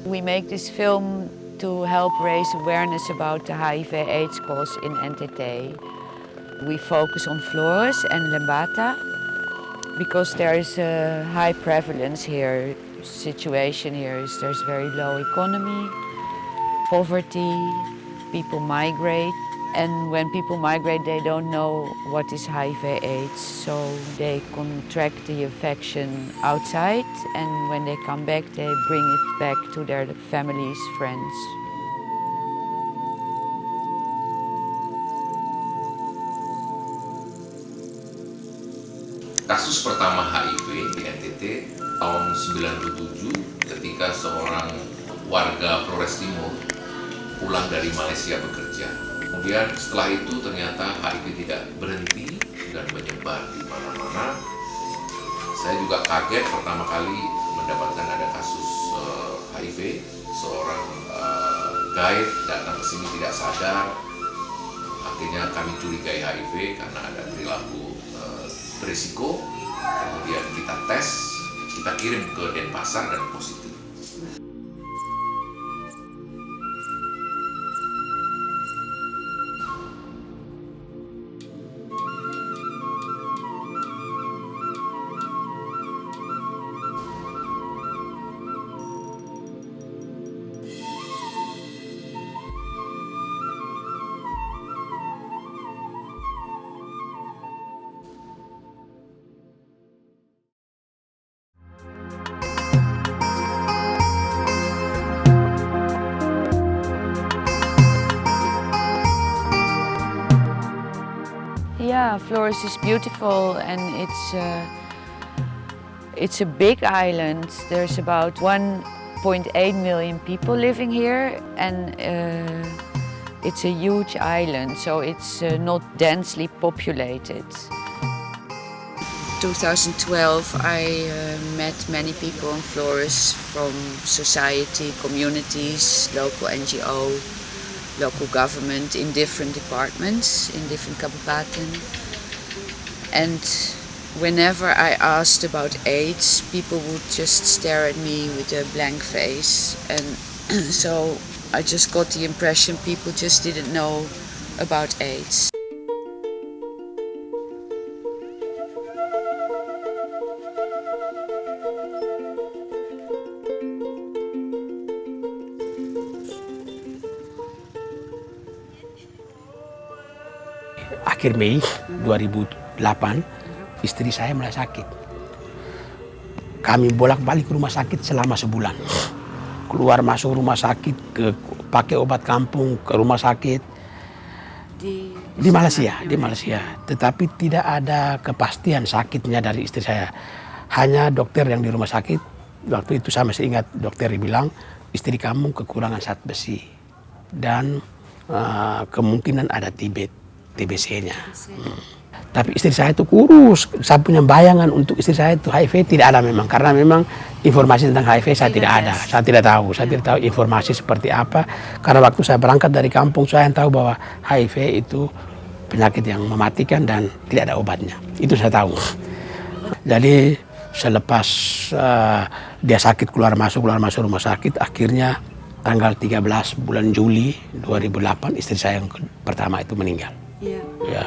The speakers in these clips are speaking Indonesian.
We make this film to help raise awareness about the HIV/AIDS cause in NTT. We focus on Flores and Lembata because there is a high prevalence here. Situation here is there's very low economy, poverty, people migrate. And when people migrate, they don't know what is HIV/AIDS, so they contract the infection outside, and when they come back, they bring it back to their families, friends. Kasus pertama HIV di NTT tahun 97 ketika seorang warga Flores Timur pulang dari Malaysia bekerja. Kemudian setelah itu ternyata HIV tidak berhenti dan menyebar di mana-mana. Saya juga kaget pertama kali mendapatkan ada kasus HIV. Seorang guide datang ke sini tidak sadar. Akhirnya kami curigai HIV karena ada perilaku berisiko. Kemudian kita tes, kita kirim ke Denpasar dan positif. Yeah, Flores is beautiful and it's a big island. There's about 1.8 million people living here, and it's a huge island, so it's not densely populated. 2012, I met many people in Flores from society, communities, local NGO, local government in different departments, in different kabupaten. And whenever I asked about AIDS, people would just stare at me with a blank face. And so I just got the impression people just didn't know about AIDS. Akhir Mei 2008, istri saya mulai sakit. Kami bolak-balik ke rumah sakit selama sebulan. Keluar masuk rumah sakit, pakai obat kampung ke rumah sakit. Di Malaysia. Tetapi tidak ada kepastian sakitnya dari istri saya. Hanya dokter yang di rumah sakit, waktu itu saya masih ingat dokter bilang, istri kamu kekurangan zat besi. Dan kemungkinan ada TBC-nya. Tapi istri saya itu kurus. Saya punya bayangan untuk istri saya itu HIV tidak ada memang. Karena memang informasi tentang HIV saya tidak ada. Saya tidak tahu. Saya tidak tahu informasi seperti apa. Karena waktu saya berangkat dari kampung, saya tahu bahwa HIV itu penyakit yang mematikan dan tidak ada obatnya. Itu saya tahu. Jadi selepas dia sakit keluar masuk rumah sakit, akhirnya tanggal 13 bulan Juli 2008 istri saya yang pertama itu meninggal. Ya,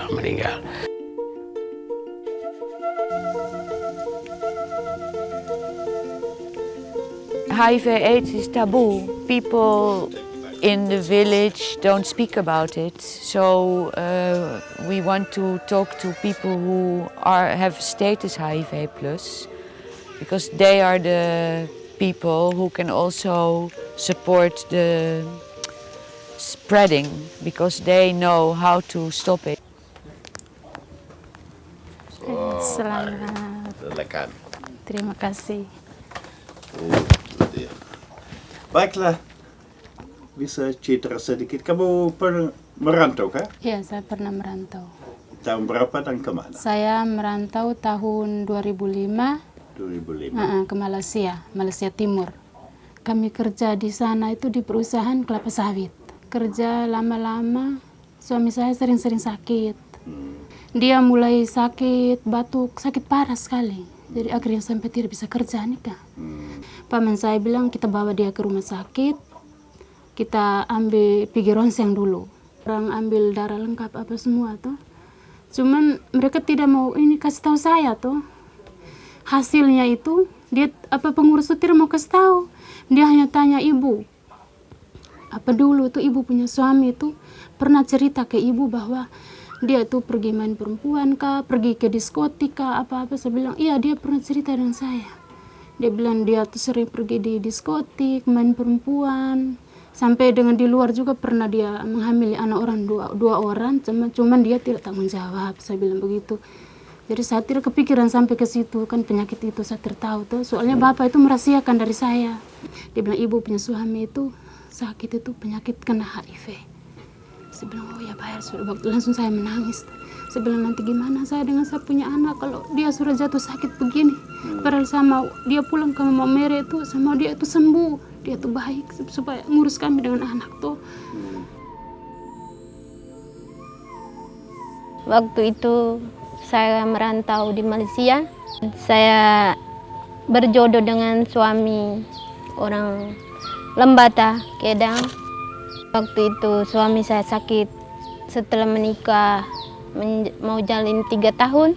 meninggal. HIV/AIDS is taboo. People in the village don't speak about it. So we want to talk to people who have status HIV+, because they are the people who can also support the spreading, because they know how to stop it. Selamat. Silakan. Terima kasih. Baiklah, bisa cerita sedikit. Kamu pernah merantau kah? Iya, saya pernah merantau. Tahun berapa dan kemana? Saya merantau tahun 2005. 2005. Ke Malaysia Timur. Kami kerja di sana itu di perusahaan kelapa sawit. Kerja lama-lama, suami saya sering-sering sakit. Dia mulai sakit, batuk, sakit parah sekali. Jadi akhirnya sampai tidak bisa kerja nih, Kak. Paman saya bilang kita bawa dia ke rumah sakit, kita ambil pergi ronseng dulu. Orang ambil darah lengkap apa semua tuh. Cuman mereka tidak mau ini kasih tahu saya tuh. Hasilnya itu dia pengurus itu tidak mau kasih tahu. Dia hanya tanya ibu. Apa dulu tuh ibu punya suami itu pernah cerita ke ibu bahwa dia tuh pergi main perempuan kah, pergi ke diskotik kah, apa-apa. Saya bilang, iya dia pernah cerita dengan saya. Dia bilang dia tuh sering pergi di diskotik, main perempuan. Sampai dengan di luar juga pernah dia menghamili anak orang, dua orang, cuman dia tidak tanggung jawab. Saya bilang begitu. Jadi saya tidak kepikiran sampai ke situ, kan penyakit itu saya tertahu tuh. Soalnya bapak itu merahasiakan dari saya. Dia bilang ibu punya suami itu sakit itu penyakit kena HIV. Saya bilang, oh ya bayar sudah. Waktu langsung saya menangis. Saya bilang nanti gimana saya dengan saya punya anak kalau dia sudah jatuh sakit begini. Padahal sama dia pulang ke Maumere itu sama dia itu sembuh. Dia tuh baik supaya ngurus kami dengan anak tuh. Waktu itu saya merantau di Malaysia. Saya berjodoh dengan suami orang Lembata, Kedang. Waktu itu suami saya sakit. Setelah menikah mau jalin 3 tahun,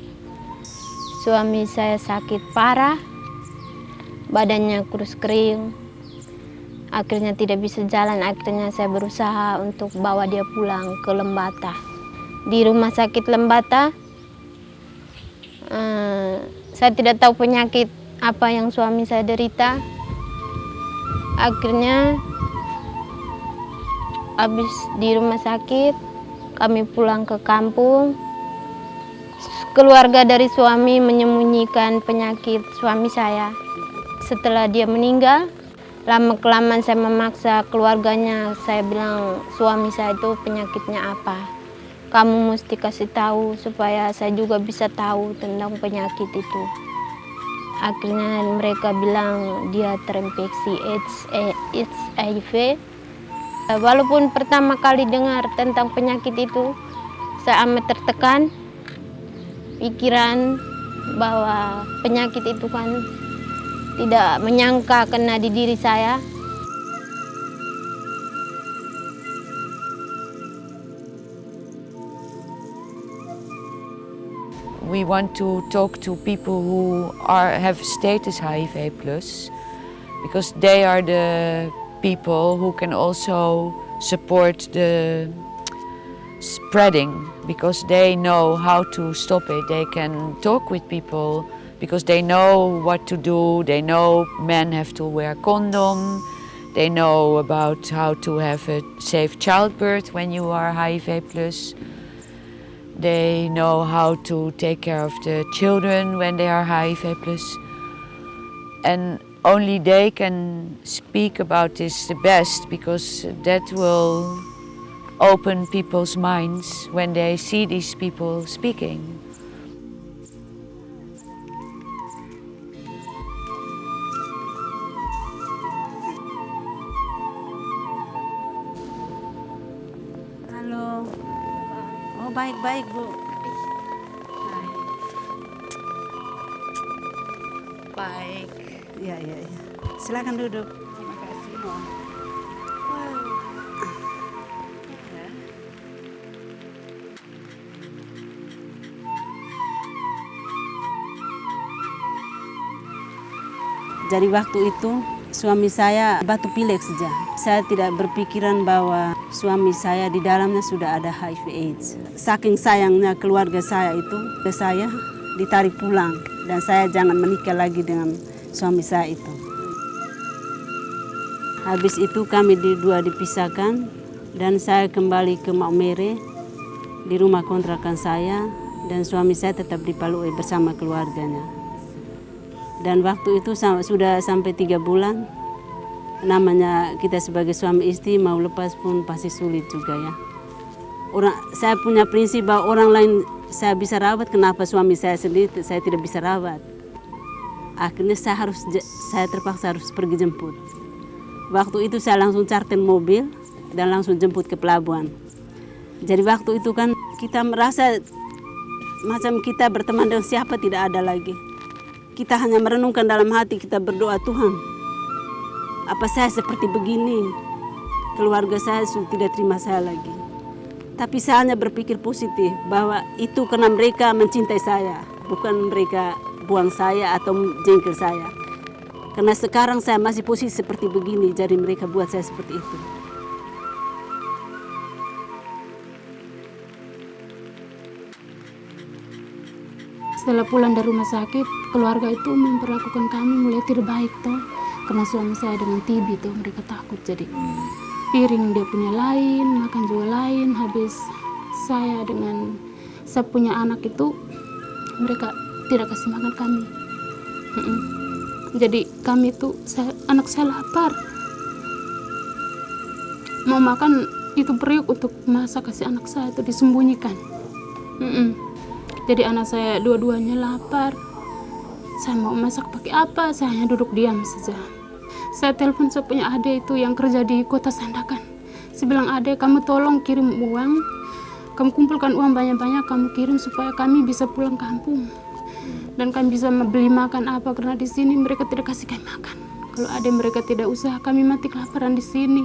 suami saya sakit parah, badannya kurus kering. Akhirnya tidak bisa jalan, akhirnya saya berusaha untuk bawa dia pulang ke Lembata. Di rumah sakit Lembata, saya tidak tahu penyakit apa yang suami saya derita. Akhirnya habis di rumah sakit, kami pulang ke kampung. Keluarga dari suami menyembunyikan penyakit suami saya. Setelah dia meninggal, lama-kelamaan saya memaksa keluarganya. Saya bilang suami saya itu penyakitnya apa. Kamu mesti kasih tahu supaya saya juga bisa tahu tentang penyakit itu. Akhirnya mereka bilang dia terinfeksi HIV. Walaupun pertama kali dengar tentang penyakit itu, saya amat tertekan. Pikiran bahwa penyakit itu kan tidak menyangka kena di diri saya. We want to talk to people who have status HIV+, because they are the people who can also support the spreading, because they know how to stop it. They can talk with people because they know what to do. They know men have to wear condom. They know about how to have a safe childbirth when you are HIV+. They know how to take care of the children when they are HIV+. And only they can speak about this the best, because that will open people's minds when they see these people speaking. Halo. Oh, baik-baik, Bu. Baik. Iya. Silakan duduk. Terima kasih. Jadi waktu itu suami saya batuk pilek saja. Saya tidak berpikiran bahwa suami saya di dalamnya sudah ada HIV/AIDS. Saking sayangnya keluarga saya itu, ke saya ditarik pulang dan saya jangan menikah lagi dengan suami saya itu. Habis itu kami dua dipisahkan dan saya kembali ke Maumere di rumah kontrakan saya, dan suami saya tetap di Palue bersama keluarganya. Dan waktu itu sudah sampai 3 bulan, namanya kita sebagai suami istri mau lepas pun pasti sulit juga ya. Saya punya prinsip bahwa orang lain saya bisa rawat, kenapa suami saya sendiri saya tidak bisa rawat. Akhirnya saya terpaksa harus pergi jemput. Waktu itu saya langsung charter mobil dan langsung jemput ke pelabuhan. Jadi waktu itu kan kita merasa macam kita berteman dengan siapa tidak ada lagi. Kita hanya merenungkan dalam hati, kita berdoa, Tuhan, apa saya seperti begini, keluarga saya sudah tidak terima saya lagi. Tapi saya hanya berpikir positif bahwa itu karena mereka mencintai saya, bukan mereka buang saya atau jengkel saya. Karena sekarang saya masih posisi seperti begini, jadi mereka buat saya seperti itu. Setelah pulang dari rumah sakit, keluarga itu memperlakukan kami mulai tidak baik toh. Karena suami saya dengan TB tuh, mereka takut. Jadi piring dia punya lain, makan juga lain. Habis saya punya anak itu, mereka tidak kasih makan kami. Jadi kami itu, anak saya lapar. Mau makan itu periuk untuk masak kasih anak saya itu disembunyikan. Jadi anak saya dua-duanya lapar. Saya mau masak pakai apa? Saya hanya duduk diam saja. Saya telepon saya punya adik itu yang kerja di Kota Sandakan. Saya bilang, adik, kamu tolong kirim uang. Kamu kumpulkan uang banyak-banyak, kamu kirim supaya kami bisa pulang kampung. Dan kami bisa beli makan apa, karena di sini mereka tidak kasih kami makan. Kalau adik mereka tidak usaha, kami mati kelaparan di sini.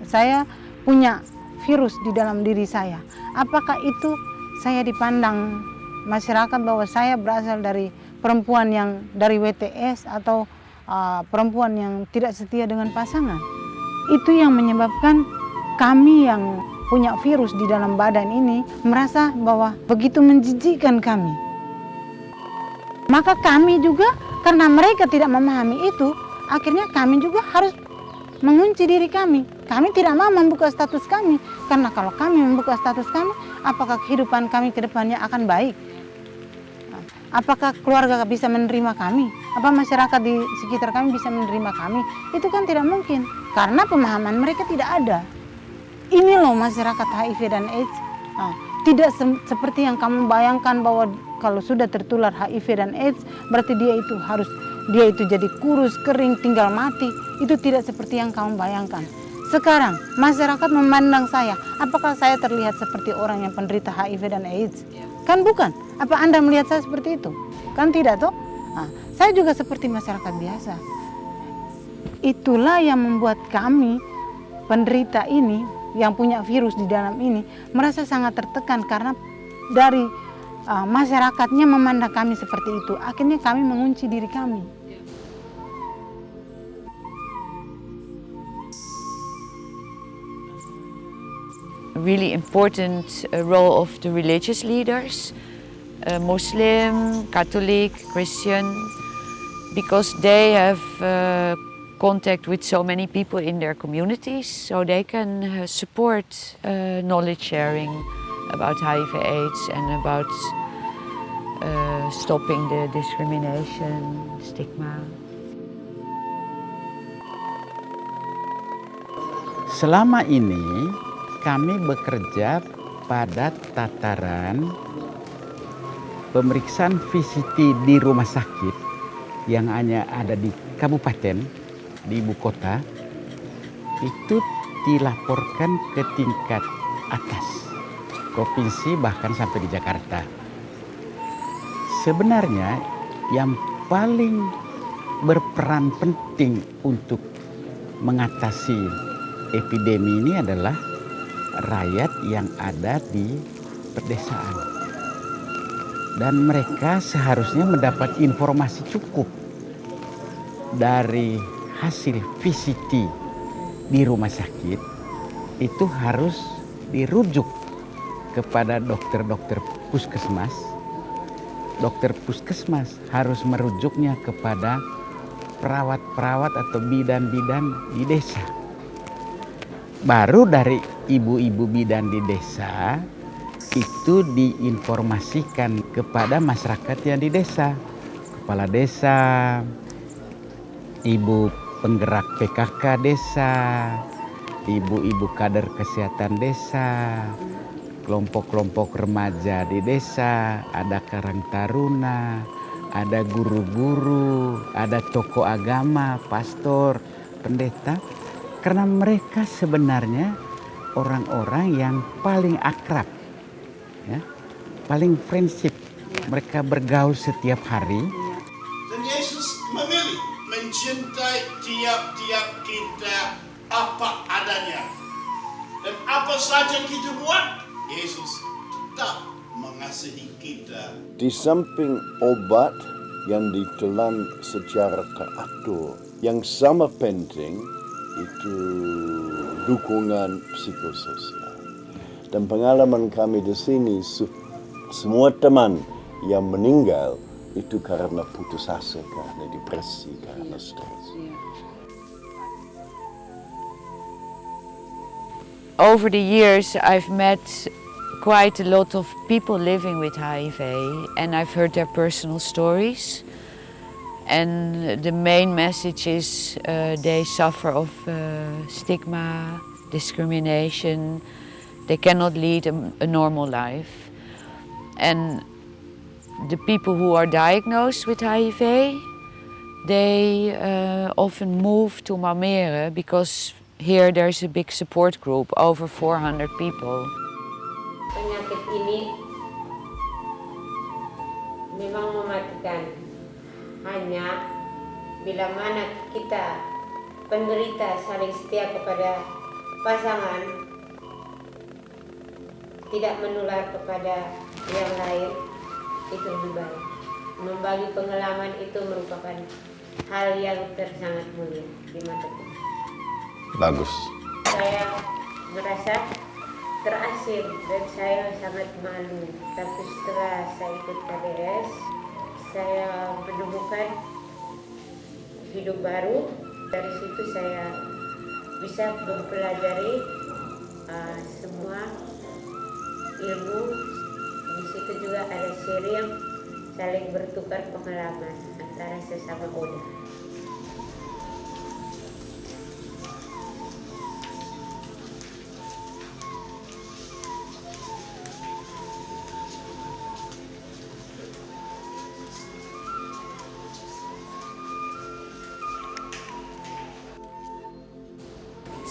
Saya punya virus di dalam diri saya. Apakah itu saya dipandang masyarakat bahwa saya berasal dari perempuan yang dari WTS atau perempuan yang tidak setia dengan pasangan? Itu yang menyebabkan kami yang punya virus di dalam badan ini merasa bahwa begitu menjijikkan kami. Maka kami juga, karena mereka tidak memahami itu, akhirnya kami juga harus mengunci diri kami. Kami tidak mau membuka status kami, karena kalau kami membuka status kami, apakah kehidupan kami ke depannya akan baik? Apakah keluarga bisa menerima kami? Apa masyarakat di sekitar kami bisa menerima kami? Itu kan tidak mungkin, karena pemahaman mereka tidak ada. Ini loh masyarakat HIV dan AIDS. Tidak seperti yang kamu bayangkan bahwa kalau sudah tertular HIV dan AIDS, berarti dia itu jadi kurus, kering, tinggal mati. Itu tidak seperti yang kamu bayangkan. Sekarang masyarakat memandang saya, apakah saya terlihat seperti orang yang penderita HIV dan AIDS? Kan bukan. Apa Anda melihat saya seperti itu? Kan tidak toh? Saya juga seperti masyarakat biasa. Itulah yang membuat kami penderita ini, yang punya virus di dalam ini, merasa sangat tertekan karena dari masyarakatnya memandang kami seperti itu. Akhirnya kami mengunci diri kami. Really important role of the religious leaders, Muslim, Catholic, Christian, because they have contact with so many people in their communities, so they can support knowledge sharing about HIV/AIDS and about stopping the discrimination, stigma. Selama ini kami bekerja pada tataran pemeriksaan VCT di rumah sakit yang hanya ada di kabupaten, di ibu kota, itu dilaporkan ke tingkat atas, provinsi bahkan sampai di Jakarta. Sebenarnya yang paling berperan penting untuk mengatasi epidemi ini adalah rakyat yang ada di pedesaan. Dan mereka seharusnya mendapat informasi cukup dari hasil VCT di rumah sakit. Itu harus dirujuk kepada dokter-dokter puskesmas. Dokter puskesmas harus merujuknya kepada perawat-perawat atau bidan-bidan di desa. Baru dari ibu-ibu bidan di desa itu diinformasikan kepada masyarakat yang di desa. Kepala desa, ibu penggerak PKK desa, ibu-ibu kader kesehatan desa, kelompok-kelompok remaja di desa, ada Karang Taruna, ada guru-guru, ada tokoh agama, pastor, pendeta. Karena mereka sebenarnya orang-orang yang paling akrab, ya, paling friendship. Mereka bergaul setiap hari. Dan Yesus mencintai tiap-tiap kita apa adanya. Dan apa saja kita buat, Yesus tetap mengasihi kita. Di samping obat yang ditelan secara teratur, yang sama penting itu dukungan psikososial. Dan pengalaman kami di sini, semua teman yang meninggal itu karena putus asa, karena depresi, karena stres. Over the years, I've met quite a lot of people living with HIV, and I've heard their personal stories. And the main message is they suffer of stigma, discrimination. They cannot lead a normal life. And the people who are diagnosed with HIV, they often move to Maumere because here there's a big support group, over 400 people. Penyakit ini memang mematikan. Hanya bila mana kita penderita saling setia kepada pasangan, tidak menular kepada yang lain, itu lebih baik. Membagi pengalaman itu merupakan hal yang sangat mulia di mata kita. Bagus. Saya merasa terasing dan saya sangat malu. Tapi setelah saya ikut KDS, saya menemukan hidup baru. Dari situ saya bisa mempelajari semua ilmu. Di situ juga ada sharing, saling bertukar pengalaman antara sesama Oda.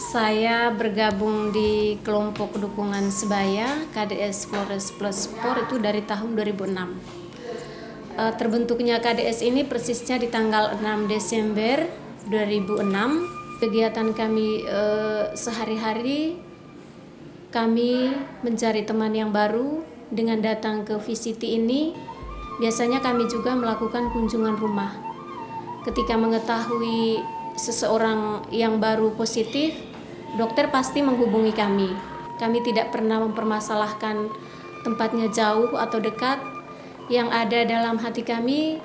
Saya bergabung di kelompok dukungan sebaya KDS Flores Plus Sport itu dari tahun 2006. Terbentuknya KDS ini persisnya di tanggal 6 Desember 2006. Kegiatan kami sehari-hari, kami mencari teman yang baru dengan datang ke VCT ini. Biasanya kami juga melakukan kunjungan rumah. Ketika mengetahui seseorang yang baru positif, dokter pasti menghubungi kami. Kami tidak pernah mempermasalahkan tempatnya jauh atau dekat. Yang ada dalam hati kami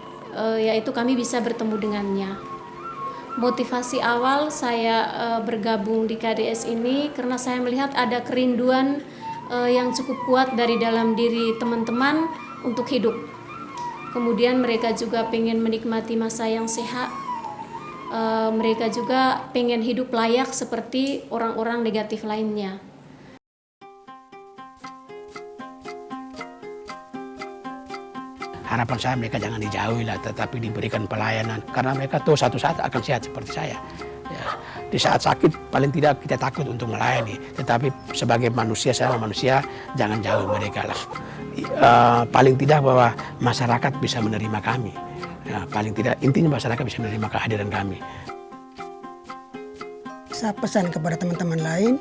yaitu kami bisa bertemu dengannya. Motivasi awal saya bergabung di KDS ini karena saya melihat ada kerinduan yang cukup kuat dari dalam diri teman-teman untuk hidup. Kemudian mereka juga pengen menikmati masa yang sehat. Mereka juga pengen hidup layak seperti orang-orang negatif lainnya. Harapan saya mereka jangan dijauhi lah, tetapi diberikan pelayanan. Karena mereka tahu satu saat akan sehat seperti saya. Ya, di saat sakit paling tidak kita takut untuk melayani. Tetapi sebagai manusia, saya manusia, jangan jauh mereka lah. Paling tidak bahwa masyarakat bisa menerima kami. Ya, paling tidak intinya masyarakat bisa menerima kehadiran kami. Saya pesan kepada teman-teman lain,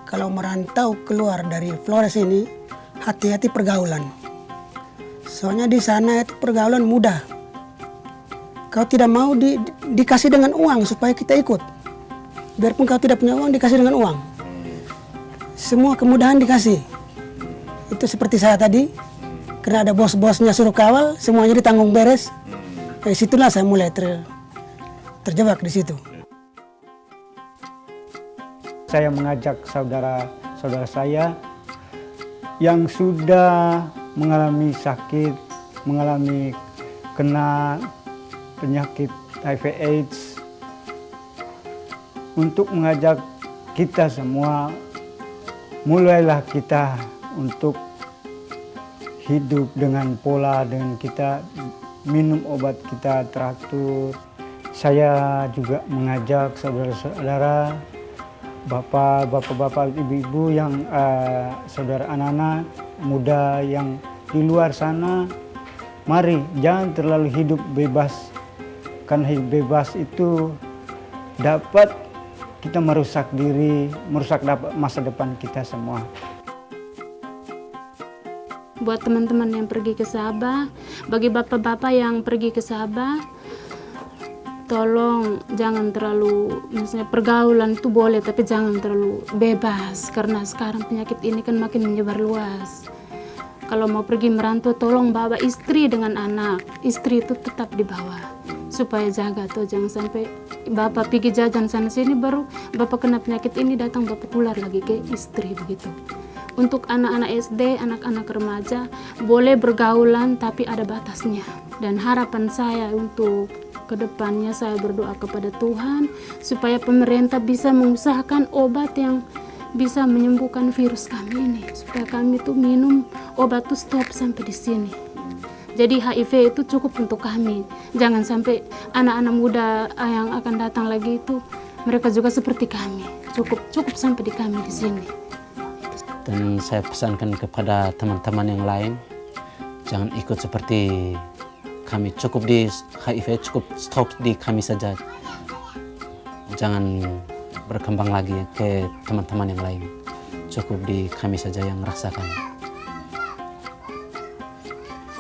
kalau merantau keluar dari Flores ini, hati-hati pergaulan. Soalnya di sana itu pergaulan mudah. Kau tidak mau dikasih dengan uang supaya kita ikut. Biarpun kau tidak punya uang, dikasih dengan uang. Semua kemudahan dikasih. Itu seperti saya tadi, karena ada bos-bosnya suruh kawal, semuanya ditanggung beres. Dari situlah saya mulai terjebak di situ. Saya mengajak saudara-saudara saya yang sudah mengalami sakit, mengalami kena penyakit HIV/AIDS, untuk mengajak kita semua, mulailah kita untuk hidup dengan pola, dengan kita minum obat kita teratur. Saya juga mengajak saudara-saudara, bapak-bapak, ibu-ibu yang saudara anak-anak muda yang di luar sana, mari jangan terlalu hidup bebas Kan hidup bebas itu dapat kita merusak diri, merusak masa depan kita semua. Buat teman-teman yang pergi ke Sabah, bagi bapak-bapak yang pergi ke Sabah, tolong jangan terlalu, misalnya pergaulan itu boleh tapi jangan terlalu bebas, karena sekarang penyakit ini kan makin menyebar luas. Kalau mau pergi merantau, tolong bawa istri dengan anak, istri itu tetap dibawa supaya jaga tuh, jangan sampai bapak pergi jajan sana sini baru bapak kena penyakit ini, datang bapak tular lagi ke istri begitu. Untuk anak-anak SD, anak-anak remaja boleh bergaulan tapi ada batasnya. Dan harapan saya untuk kedepannya, saya berdoa kepada Tuhan supaya pemerintah bisa mengusahakan obat yang bisa menyembuhkan virus kami ini, supaya kami tuh minum obat tuh stop sampai di sini. Jadi HIV itu cukup untuk kami. Jangan sampai anak-anak muda yang akan datang lagi itu mereka juga seperti kami. Cukup sampai di kami di sini. Dan saya pesankan kepada teman-teman yang lain, jangan ikut seperti kami. Cukup di HIV, cukup stop di kami saja. Jangan berkembang lagi ke teman-teman yang lain. Cukup di kami saja yang merasakan.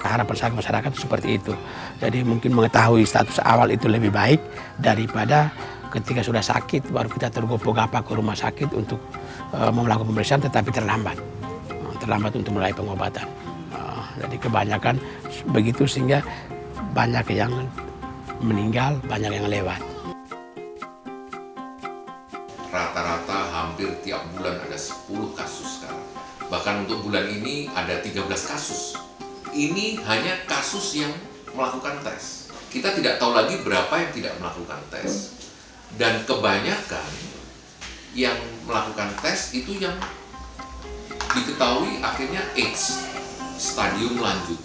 Harapan saya masyarakat seperti itu. Jadi mungkin mengetahui status awal itu lebih baik daripada ketika sudah sakit baru kita tergopoh-gapa ke rumah sakit untuk melakukan pemeriksaan tetapi terlambat untuk mulai pengobatan. Jadi kebanyakan begitu sehingga banyak yang meninggal, banyak yang lewat. Rata-rata hampir tiap bulan ada 10 kasus sekarang. Bahkan untuk bulan ini ada 13 kasus. Ini hanya kasus yang melakukan tes. Kita tidak tahu lagi berapa yang tidak melakukan tes. Dan kebanyakan yang melakukan tes itu yang diketahui akhirnya AIDS, stadium lanjut.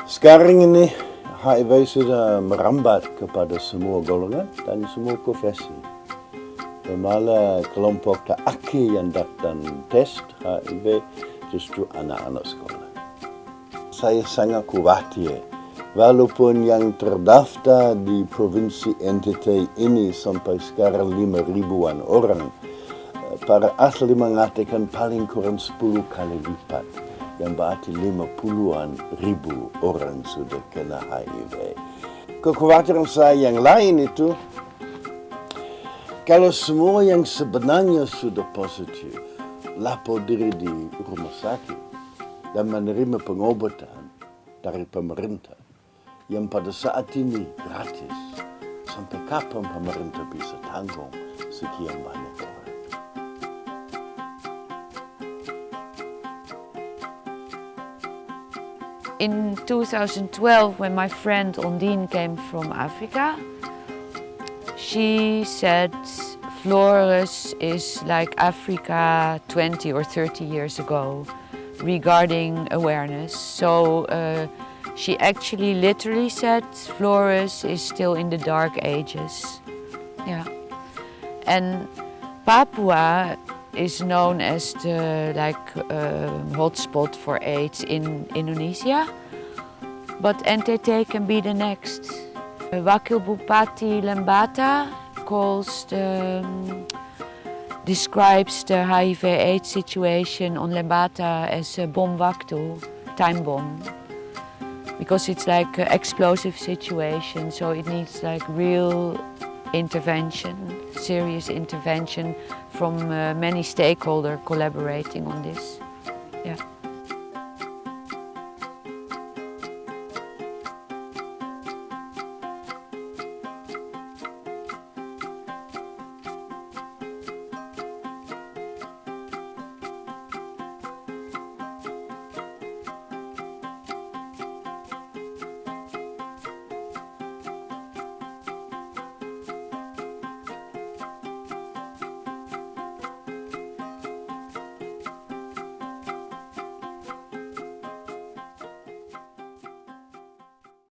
Sekarang ini HIV sudah merambat kepada semua golongan dan semua profesi. Dan malah kelompok terakhir yang datang tes HIV justru anak-anak sekolah. Saya sangat khawatir, walaupun yang terdaftar di provinsi NTT ini sampai sekarang 5.000-an orang, para ahli mengatakan paling kurang 10 kali lipat, yang berarti 50-an ribu orang sudah kena HIV. Kekhawatiran saya yang lain itu, kalau semua yang sebenarnya sudah positif, lapor diri di rumah sakit dan menerima pengobatan dari pemerintah yang pada saat ini gratis, sampai kapan pemerintah bisa tanggung sekian banyak orang? In 2012, when my friend Ondine came from Africa, she said Flores is like Africa 20 or 30 years ago regarding awareness. So she actually literally said Flores is still in the dark ages. Yeah. And Papua is known as the hotspot for AIDS in Indonesia, but NTT can be the next. Wakil Bupati Lembata describes the HIV/AIDS situation on Lembata as a bom waktu, time bomb, because it's like an explosive situation, so it needs like real intervention, serious intervention from many stakeholders collaborating on this. Yeah.